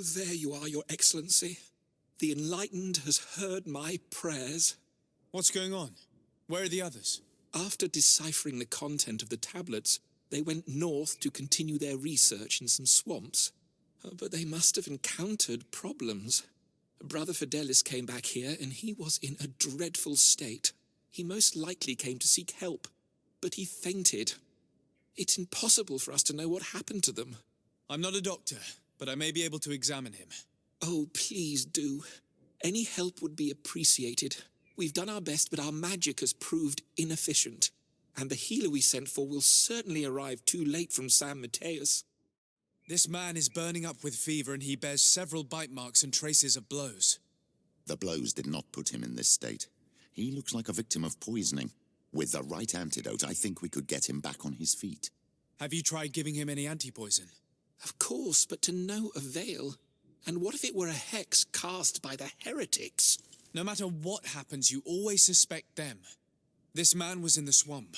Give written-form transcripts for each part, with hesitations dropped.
there you are, Your Excellency. The enlightened has heard my prayers. What's going on? Where are the others? After deciphering the content of the tablets, they went north to continue their research in some swamps. But they must have encountered problems. Brother Fidelis came back here, and he was in a dreadful state. He most likely came to seek help, but he fainted. It's impossible for us to know what happened to them. I'm not a doctor, but I may be able to examine him. Oh, please do. Any help would be appreciated. We've done our best, but our magic has proved inefficient. And the healer we sent for will certainly arrive too late from San Mateus. This man is burning up with fever, and he bears several bite marks and traces of blows. The blows did not put him in this state. He looks like a victim of poisoning. With the right antidote, I think we could get him back on his feet. Have you tried giving him any anti-poison? Of course, but to no avail. And what if it were a hex cast by the heretics? No matter what happens, you always suspect them. This man was in the swamp.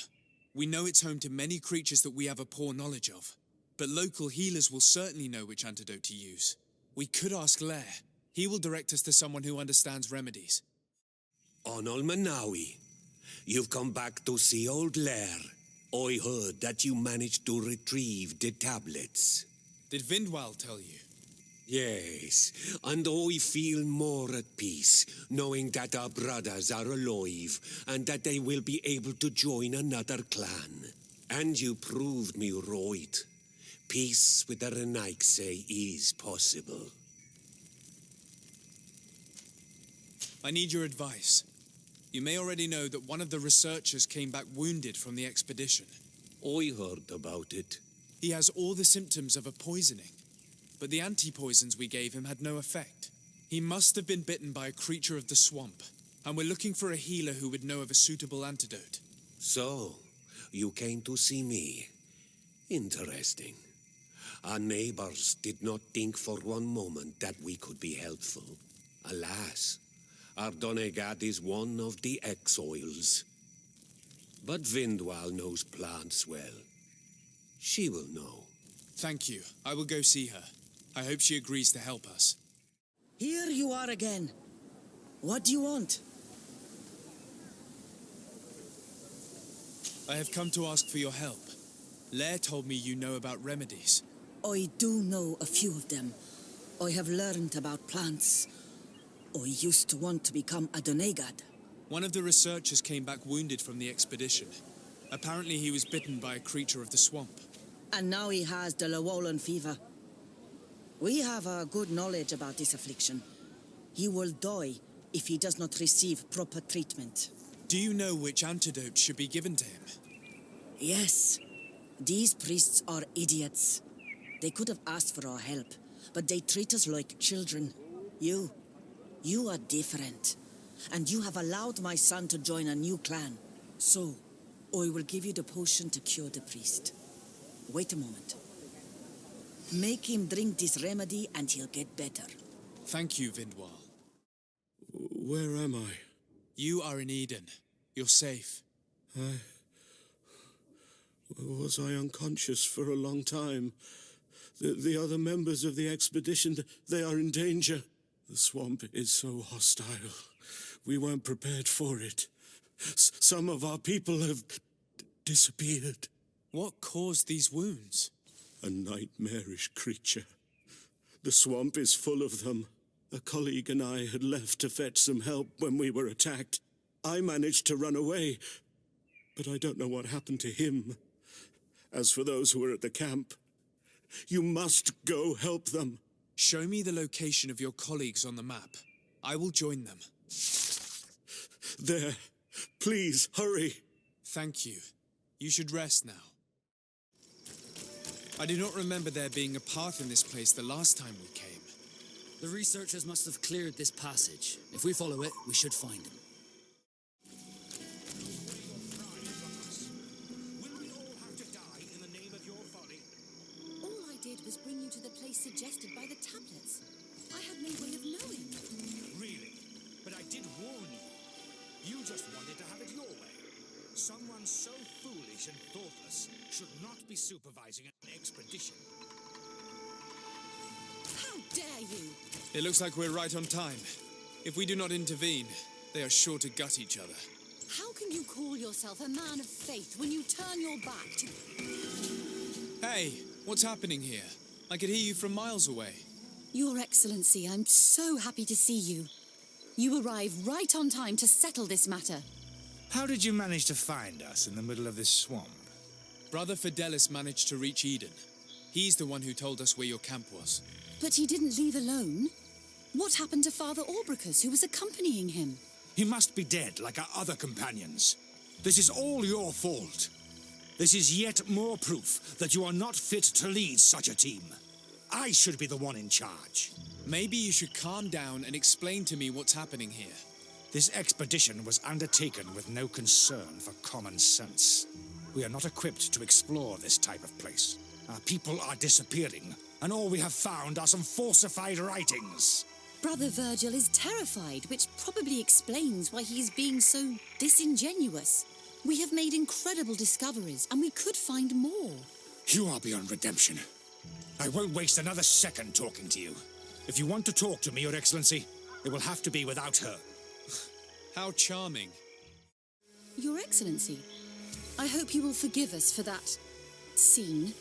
We know it's home to many creatures that we have a poor knowledge of. But local healers will certainly know which antidote to use. We could ask Lair. He will direct us to someone who understands remedies. Onol Manawi, you've come back to see old Lair. I heard that you managed to retrieve the tablets. Did Vindwal tell you? Yes, and I feel more at peace, knowing that our brothers are alive, and that they will be able to join another clan. And you proved me right. Peace with the Renaigse is possible. I need your advice. You may already know that one of the researchers came back wounded from the expedition. I heard about it. He has all the symptoms of a poisoning, but the anti-poisons we gave him had no effect. He must have been bitten by a creature of the swamp, and we're looking for a healer who would know of a suitable antidote. So, you came to see me. Interesting. Our neighbors did not think for one moment that we could be helpful. Alas, our Donegad is one of the exiles. But Vindwal knows plants well. She will know. Thank you. I will go see her. I hope she agrees to help us. Here you are again. What do you want? I have come to ask for your help. Lair told me you know about remedies. I do know a few of them. I have learned about plants. I used to want to become a Donegad. One of the researchers came back wounded from the expedition. Apparently he was bitten by a creature of the swamp. And now he has the Llewellyn fever. We have a good knowledge about this affliction. He will die if he does not receive proper treatment. Do you know which antidote should be given to him? Yes. These priests are idiots. They could have asked for our help, but they treat us like children. You are different. And you have allowed my son to join a new clan. So, I will give you the potion to cure the priest. Wait a moment. Make him drink this remedy and he'll get better. Thank you, Vindwal. Where am I? You are in Eden. You're safe. Was I unconscious for a long time? The other members of the expedition, they are in danger. The swamp is so hostile. We weren't prepared for it. Some of our people have disappeared. What caused these wounds? A nightmarish creature. The swamp is full of them. A colleague and I had left to fetch some help when we were attacked. I managed to run away, but I don't know what happened to him. As for those who are at the camp, you must go help them. Show me the location of your colleagues on the map. I will join them. There. Please, hurry. Thank you. You should rest now. I do not remember there being a path in this place the last time we came. The researchers must have cleared this passage. If we follow it, we should find him. All I did was bring you to the place suggested by the tablets. I had no way of knowing. Really? But I did warn you. You just wanted to have it your way. Someone so foolish and thoughtless should not be supervising an expedition. How dare you? It looks like we're right on time. If we do not intervene, they are sure to gut each other. How can you call yourself a man of faith when you turn your back to... Hey, what's happening here? I could hear you from miles away. Your Excellency, I'm so happy to see you. You arrived right on time to settle this matter. How did you manage to find us in the middle of this swamp? Brother Fidelis managed to reach Eden. He's the one who told us where your camp was. But he didn't leave alone. What happened to Father Orbricus, who was accompanying him? He must be dead, like our other companions. This is all your fault. This is yet more proof that you are not fit to lead such a team. I should be the one in charge. Maybe you should calm down and explain to me what's happening here. This expedition was undertaken with no concern for common sense. We are not equipped to explore this type of place. Our people are disappearing, and all we have found are some falsified writings. Brother Virgil is terrified, which probably explains why he's being so disingenuous. We have made incredible discoveries, and we could find more. You are beyond redemption. I won't waste another second talking to you. If you want to talk to me, Your Excellency, it will have to be without her. How charming. Your Excellency, I hope you will forgive us for that scene.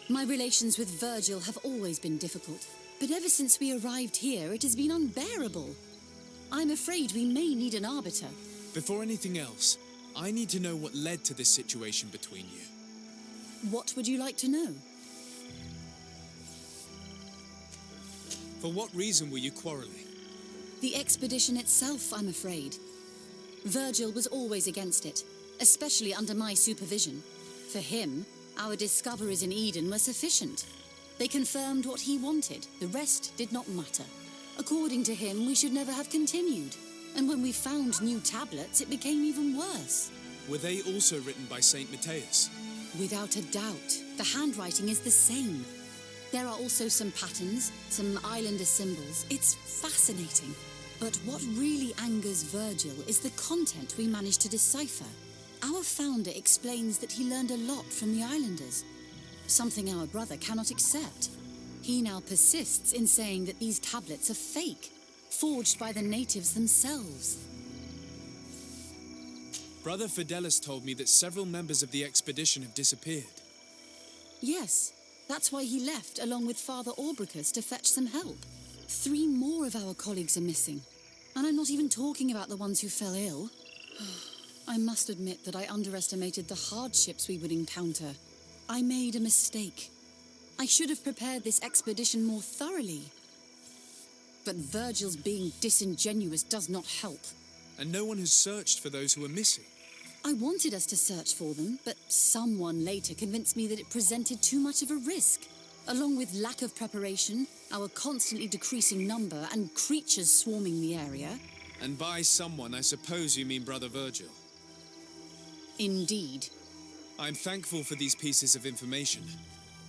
My relations with Virgil have always been difficult, but ever since we arrived here, it has been unbearable. I'm afraid we may need an arbiter. Before anything else, I need to know what led to this situation between you. What would you like to know? For what reason were you quarreling? The expedition itself, I'm afraid. Virgil was always against it, especially under my supervision. For him, our discoveries in Eden were sufficient. They confirmed what he wanted. The rest did not matter. According to him, we should never have continued. And when we found new tablets, it became even worse. Were they also written by Saint Matthias? Without a doubt. The handwriting is the same. There are also some patterns, some islander symbols. It's fascinating. But what really angers Virgil is the content we managed to decipher. Our founder explains that he learned a lot from the islanders, something our brother cannot accept. He now persists in saying that these tablets are fake, forged by the natives themselves. Brother Fidelis told me that several members of the expedition have disappeared. Yes, that's why he left along with Father Orbricus to fetch some help. 3 more of our colleagues are missing, and I'm not even talking about the ones who fell ill. I must admit that I underestimated the hardships we would encounter. I made a mistake. I should have prepared this expedition more thoroughly. But Virgil's being disingenuous does not help. And no one has searched for those who are missing. I wanted us to search for them, but someone later convinced me that it presented too much of a risk. Along with lack of preparation, our constantly decreasing number, and creatures swarming the area. And by someone, I suppose you mean Brother Virgil. Indeed. I'm thankful for these pieces of information,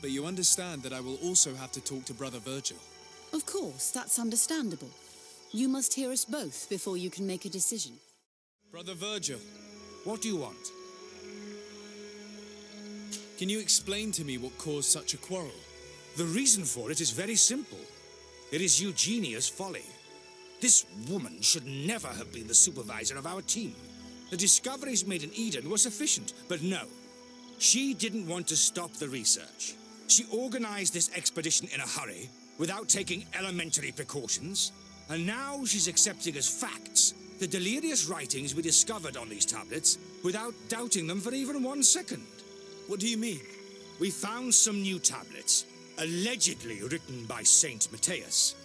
but you understand that I will also have to talk to Brother Virgil. Of course, that's understandable. You must hear us both before you can make a decision. Brother Virgil, What do you want? can you explain to me what caused such a quarrel? The reason for it is very simple. It is Eugenia's folly. This woman should never have been the supervisor of our team. The discoveries made in Eden were sufficient, but no. She didn't want to stop the research. She organized this expedition in a hurry, without taking elementary precautions, and now she's accepting as facts the delirious writings we discovered on these tablets without doubting them for even 1 second. What do you mean? We found some new tablets, allegedly written by Saint Matthias,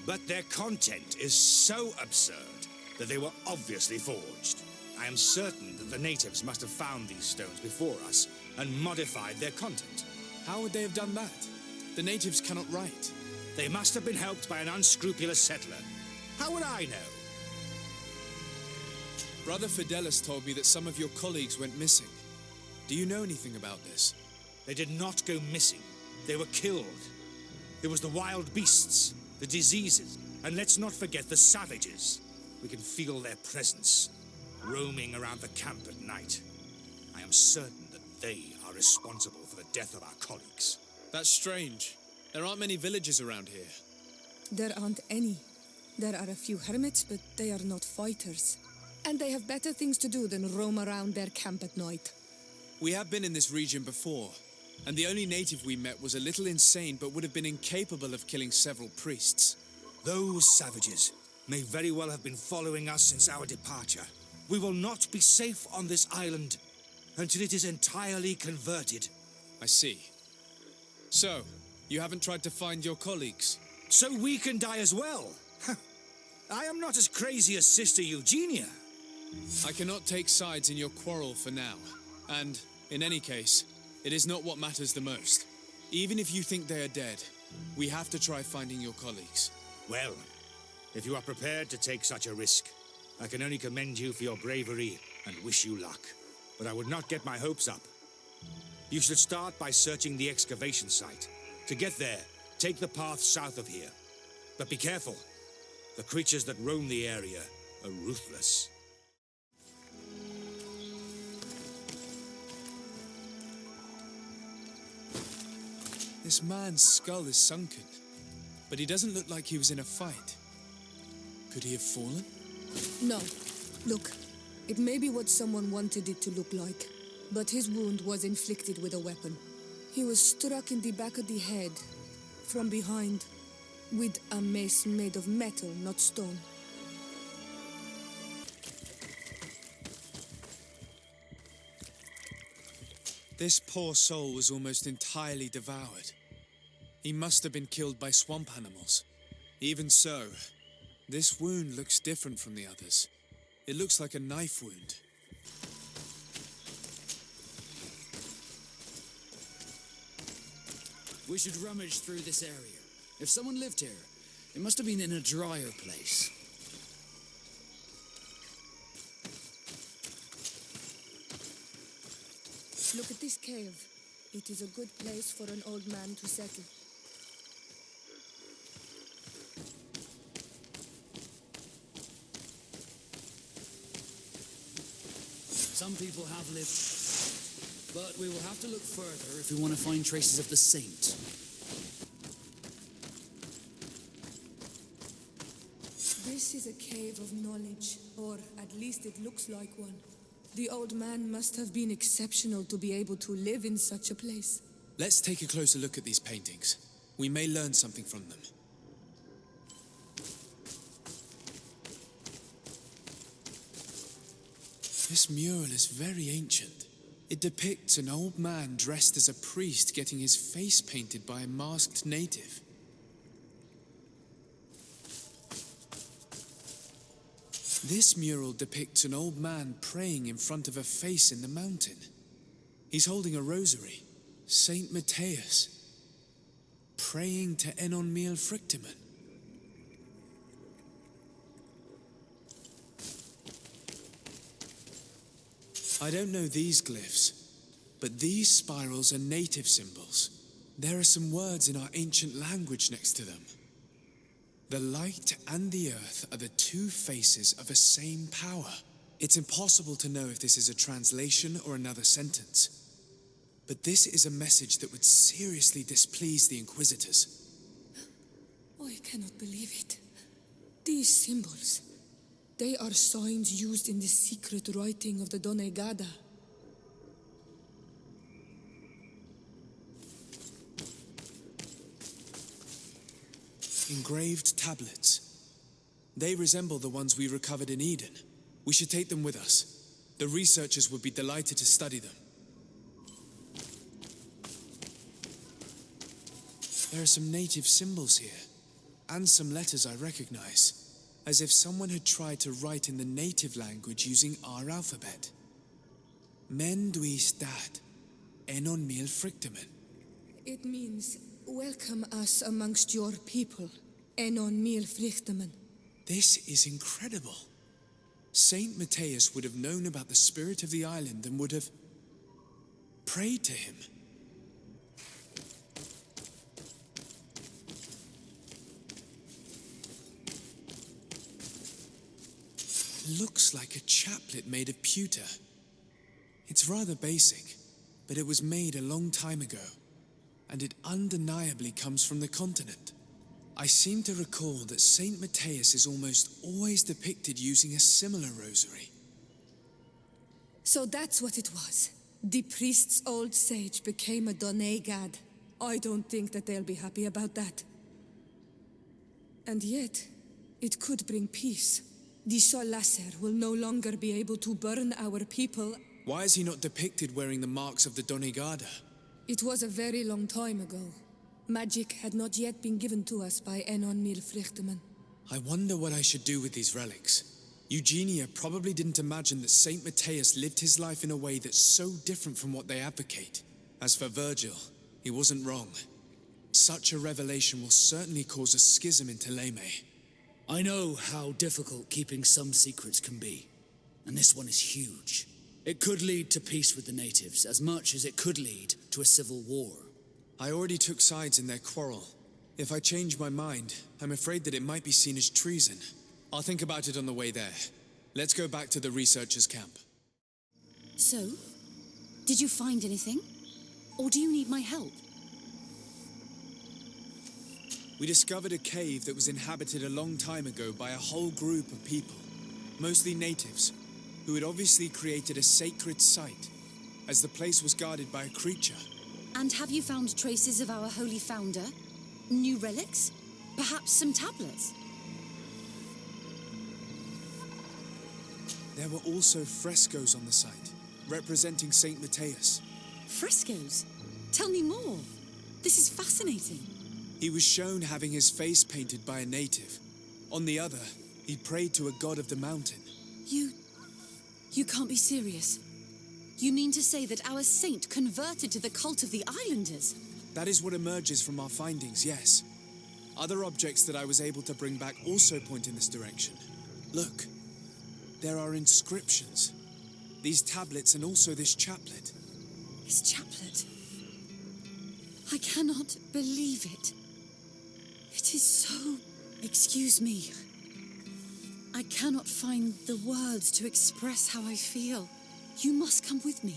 but their content is so absurd that they were obviously forged. I am certain that the natives must have found these stones before us and modified their content. How would they have done that? The natives cannot write. They must have been helped by an unscrupulous settler. How would I know? Brother Fidelis told me that some of your colleagues went missing. Do you know anything about this? They did not go missing. They were killed. It was the wild beasts, the diseases, and let's not forget the savages. We can feel their presence, roaming around the camp at night. I am certain that they are responsible for the death of our colleagues. That's strange. There aren't many villages around here. There aren't any. There are a few hermits, but they are not fighters. And they have better things to do than roam around their camp at night. We have been in this region before, and the only native we met was a little insane but would have been incapable of killing several priests. Those savages may very well have been following us since our departure. We will not be safe on this island until it is entirely converted. I see. So, you haven't tried to find your colleagues? So we can die as well. I am not as crazy as Sister Eugenia. I cannot take sides in your quarrel for now. And, in any case, it is not what matters the most. Even if you think they are dead, we have to try finding your colleagues. Well, if you are prepared to take such a risk, I can only commend you for your bravery and wish you luck. But I would not get my hopes up. You should start by searching the excavation site. To get there, take the path south of here. But be careful. The creatures that roam the area are ruthless. This man's skull is sunken, but he doesn't look like he was in a fight. Could he have fallen? No. Look, it may be what someone wanted it to look like, but his wound was inflicted with a weapon. He was struck in the back of the head, from behind, with a mace made of metal, not stone. This poor soul was almost entirely devoured. He must have been killed by swamp animals. Even so, this wound looks different from the others. It looks like a knife wound. We should rummage through this area. If someone lived here, it must have been in a drier place. Look at this cave. It is a good place for an old man to settle. Some people have lived, but we will have to look further if we want to find traces of the saint. This is a cave of knowledge, or at least it looks like one. The old man must have been exceptional to be able to live in such a place. Let's take a closer look at these paintings. We may learn something from them. This mural is very ancient. It depicts an old man dressed as a priest getting his face painted by a masked native. This mural depicts an old man praying in front of a face in the mountain. He's holding a rosary. Saint Matthias, praying to Enon Mil Frictimen. I don't know these glyphs, but these spirals are native symbols. There are some words in our ancient language next to them. The light and the earth are the two faces of a same power. It's impossible to know if this is a translation or another sentence. But this is a message that would seriously displease the Inquisitors. Oh, I cannot believe it. These symbols, they are signs used in the secret writing of the Donegada. Engraved tablets. They resemble the ones we recovered in Eden. We should take them with us. The researchers would be delighted to study them. There are some native symbols here, and some letters I recognize, as if someone had tried to write in the native language using our alphabet. Men duis dat, enon mil frictimen. It means, welcome us amongst your people, enon mil frictimen. This is incredible. Saint Matthias would have known about the spirit of the island and would have prayed to him. Looks like a chaplet made of pewter. It's rather basic, but it was made a long time ago, and it undeniably comes from the continent. I seem to recall that Saint Matthias is almost always depicted using a similar rosary. So that's what it was. The priest's old sage became a Donegad. I don't think that they'll be happy about that. And yet, it could bring peace. The Solasser will no longer be able to burn our people. Why is he not depicted wearing the marks of the Donegada? It was a very long time ago. Magic had not yet been given to us by Enon Milfrichtemann. I wonder what I should do with these relics. Eugenia probably didn't imagine that Saint Matthias lived his life in a way that's so different from what they advocate. As for Virgil, he wasn't wrong. Such a revelation will certainly cause a schism in Thélème. I know how difficult keeping some secrets can be, and this one is huge. It could lead to peace with the natives, as much as it could lead to a civil war. I already took sides in their quarrel. If I change my mind, I'm afraid that it might be seen as treason. I'll think about it on the way there. Let's go back to the researchers' camp. So, did you find anything? Or do you need my help? We discovered a cave that was inhabited a long time ago by a whole group of people, mostly natives, who had obviously created a sacred site, as the place was guarded by a creature. And have you found traces of our holy founder? New relics? Perhaps some tablets? There were also frescoes on the site, representing Saint Matthias. Frescoes? Tell me more. This is fascinating. He was shown having his face painted by a native. On the other, he prayed to a god of the mountain. You can't be serious. You mean to say that our saint converted to the cult of the islanders? That is what emerges from our findings, yes. Other objects that I was able to bring back also point in this direction. Look, there are inscriptions. These tablets and also this chaplet. This chaplet? I cannot believe it. It is so... Excuse me. I cannot find the words to express how I feel. You must come with me.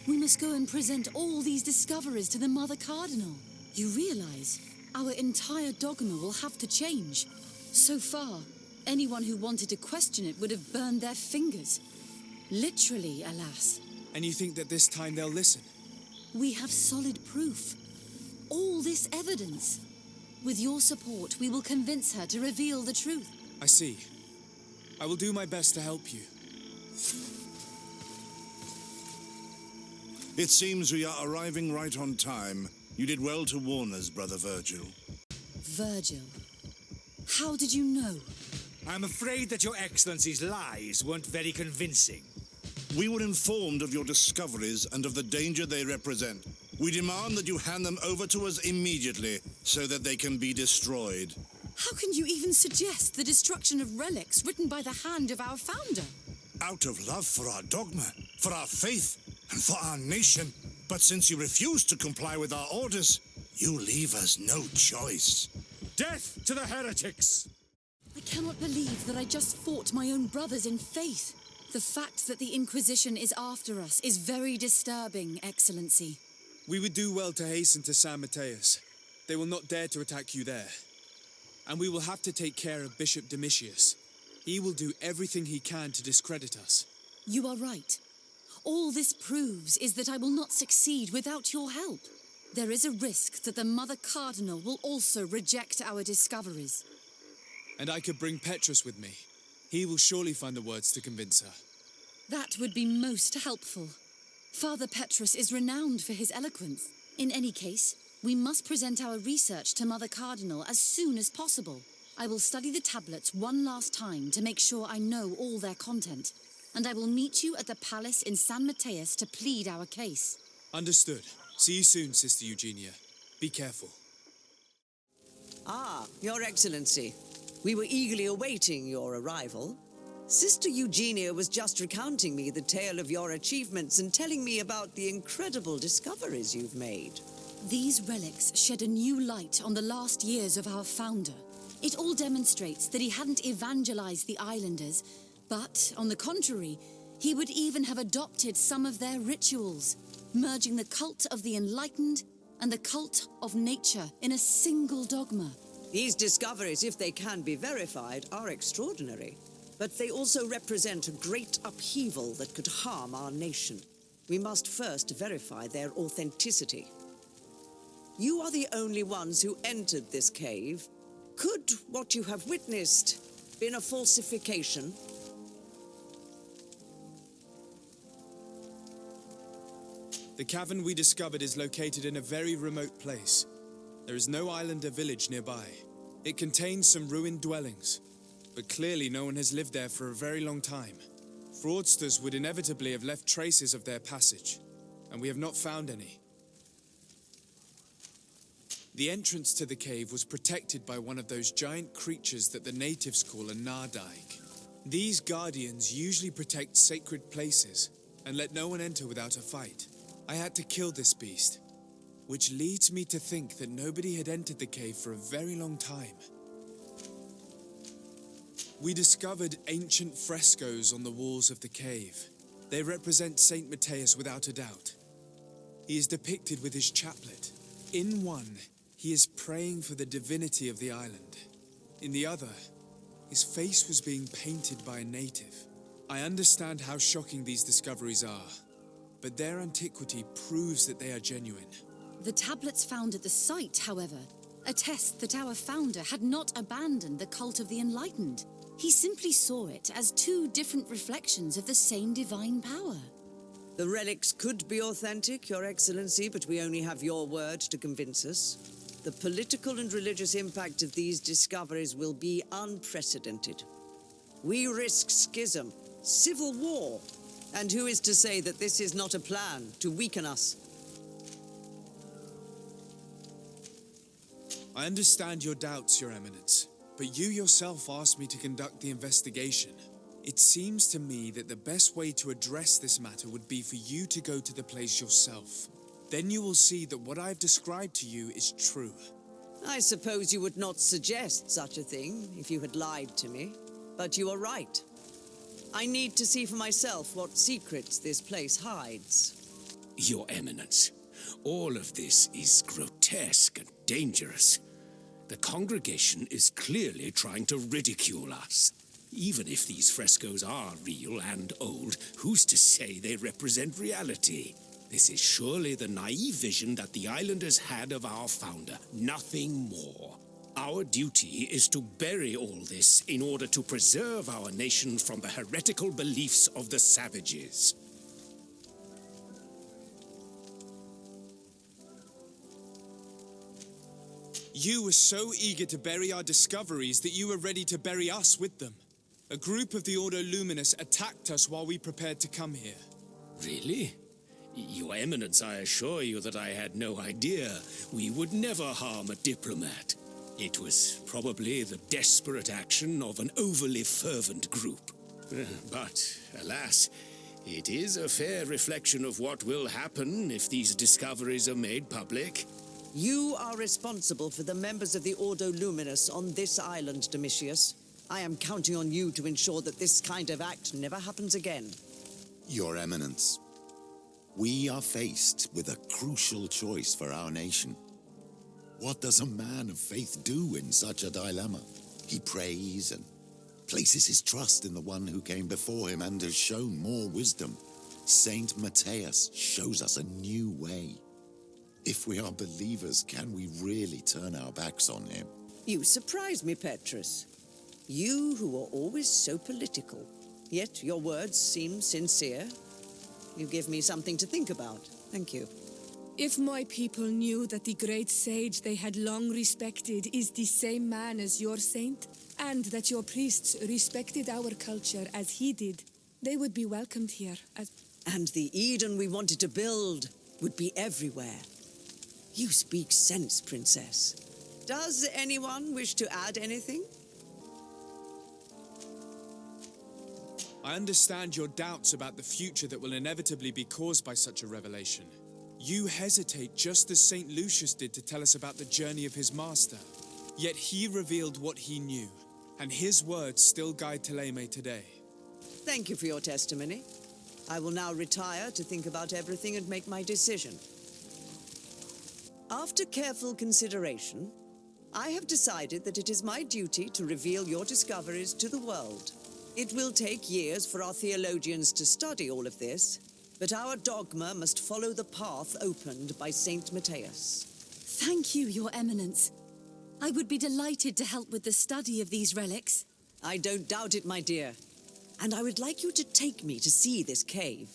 We must go and present all these discoveries to the Mother Cardinal. You realize our entire dogma will have to change. So far, anyone who wanted to question it would have burned their fingers. Literally, alas. And you think that this time they'll listen? We have solid proof. All this evidence. With your support, we will convince her to reveal the truth. I see. I will do my best to help you. It seems we are arriving right on time. You did well to warn us, Brother Virgil. Virgil? How did you know? I'm afraid that your Excellency's lies weren't very convincing. We were informed of your discoveries and of the danger they represent. We demand that you hand them over to us immediately, so that they can be destroyed. How can you even suggest the destruction of relics written by the hand of our founder? Out of love for our dogma, for our faith, and for our nation. But since you refuse to comply with our orders, you leave us no choice. Death to the heretics! I cannot believe that I just fought my own brothers in faith. The fact that the Inquisition is after us is very disturbing, Excellency. We would do well to hasten to San Matthias. They will not dare to attack you there. And we will have to take care of Bishop Domitius. He will do everything he can to discredit us. You are right. All this proves is that I will not succeed without your help. There is a risk that the Mother Cardinal will also reject our discoveries. And I could bring Petrus with me. He will surely find the words to convince her. That would be most helpful. Father Petrus is renowned for his eloquence. In any case, we must present our research to Mother Cardinal as soon as possible. I will study the tablets one last time to make sure I know all their content. And I will meet you at the palace in San Matthias to plead our case. Understood. See you soon, Sister Eugenia. Be careful. Ah, Your Excellency. We were eagerly awaiting your arrival. Sister Eugenia was just recounting me the tale of your achievements and telling me about the incredible discoveries you've made. These relics shed a new light on the last years of our founder. It all demonstrates that he hadn't evangelized the islanders, but, on the contrary, he would even have adopted some of their rituals, merging the cult of the enlightened and the cult of nature in a single dogma. These discoveries, if they can be verified, are extraordinary. But they also represent a great upheaval that could harm our nation. We must first verify their authenticity. You are the only ones who entered this cave. Could what you have witnessed been a falsification? The cavern we discovered is located in a very remote place. There is no island or village nearby. It contains some ruined dwellings, but clearly no one has lived there for a very long time. Fraudsters would inevitably have left traces of their passage, and we have not found any. The entrance to the cave was protected by one of those giant creatures that the natives call a nardaig. These guardians usually protect sacred places and let no one enter without a fight. I had to kill this beast, which leads me to think that nobody had entered the cave for a very long time. We discovered ancient frescoes on the walls of the cave. They represent Saint Matthias without a doubt. He is depicted with his chaplet. In one, he is praying for the divinity of the island. In the other, his face was being painted by a native. I understand how shocking these discoveries are, but their antiquity proves that they are genuine. The tablets found at the site, however, attest that our founder had not abandoned the cult of the enlightened. He simply saw it as two different reflections of the same divine power. The relics could be authentic, Your Excellency, but we only have your word to convince us. The political and religious impact of these discoveries will be unprecedented. We risk schism, civil war, and who is to say that this is not a plan to weaken us? I understand your doubts, Your Eminence, but you yourself asked me to conduct the investigation. It seems to me that the best way to address this matter would be for you to go to the place yourself. Then you will see that what I have described to you is true. I suppose you would not suggest such a thing if you had lied to me, but you are right. I need to see for myself what secrets this place hides. Your Eminence, all of this is grotesque and dangerous. The congregation is clearly trying to ridicule us. Even if these frescoes are real and old, who's to say they represent reality? This is surely the naive vision that the islanders had of our founder, nothing more. Our duty is to bury all this in order to preserve our nation from the heretical beliefs of the savages. You were so eager to bury our discoveries that you were ready to bury us with them. A group of the Ordo Luminous attacked us while we prepared to come here. Really? Your Eminence, I assure you that I had no idea. We would never harm a diplomat. It was probably the desperate action of an overly fervent group. But, alas, it is a fair reflection of what will happen if these discoveries are made public. You are responsible for the members of the Ordo Luminous on this island, Domitius. I am counting on you to ensure that this kind of act never happens again. Your Eminence, we are faced with a crucial choice for our nation. What does a man of faith do in such a dilemma? He prays and places his trust in the one who came before him and has shown more wisdom. Saint Matthias shows us a new way. If we are believers, can we really turn our backs on him? You surprise me, Petrus. You who are always so political, yet your words seem sincere. You give me something to think about. Thank you. If my people knew that the great sage they had long respected is the same man as your saint, and that your priests respected our culture as he did, they would be welcomed here as... And the Eden we wanted to build would be everywhere. You speak sense, Princess. Does anyone wish to add anything? I understand your doubts about the future that will inevitably be caused by such a revelation. You hesitate just as St. Lucius did to tell us about the journey of his master. Yet he revealed what he knew, and his words still guide Teleme today. Thank you for your testimony. I will now retire to think about everything and make my decision. After careful consideration, I have decided that it is my duty to reveal your discoveries to the world. It will take years for our theologians to study all of this, but our dogma must follow the path opened by Saint Matthias. Thank you, Your Eminence. I would be delighted to help with the study of these relics. I don't doubt it, my dear. And I would like you to take me to see this cave.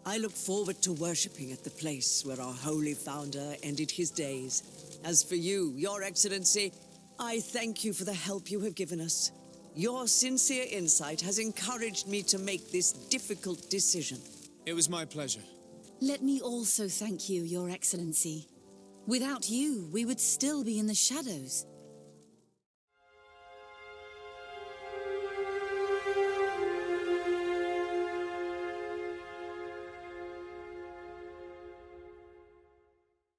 I look forward to worshipping at the place where our holy founder ended his days. As for you, Your Excellency, I thank you for the help you have given us. Your sincere insight has encouraged me to make this difficult decision. It was my pleasure. Let me also thank you, Your Excellency. Without you, we would still be in the shadows.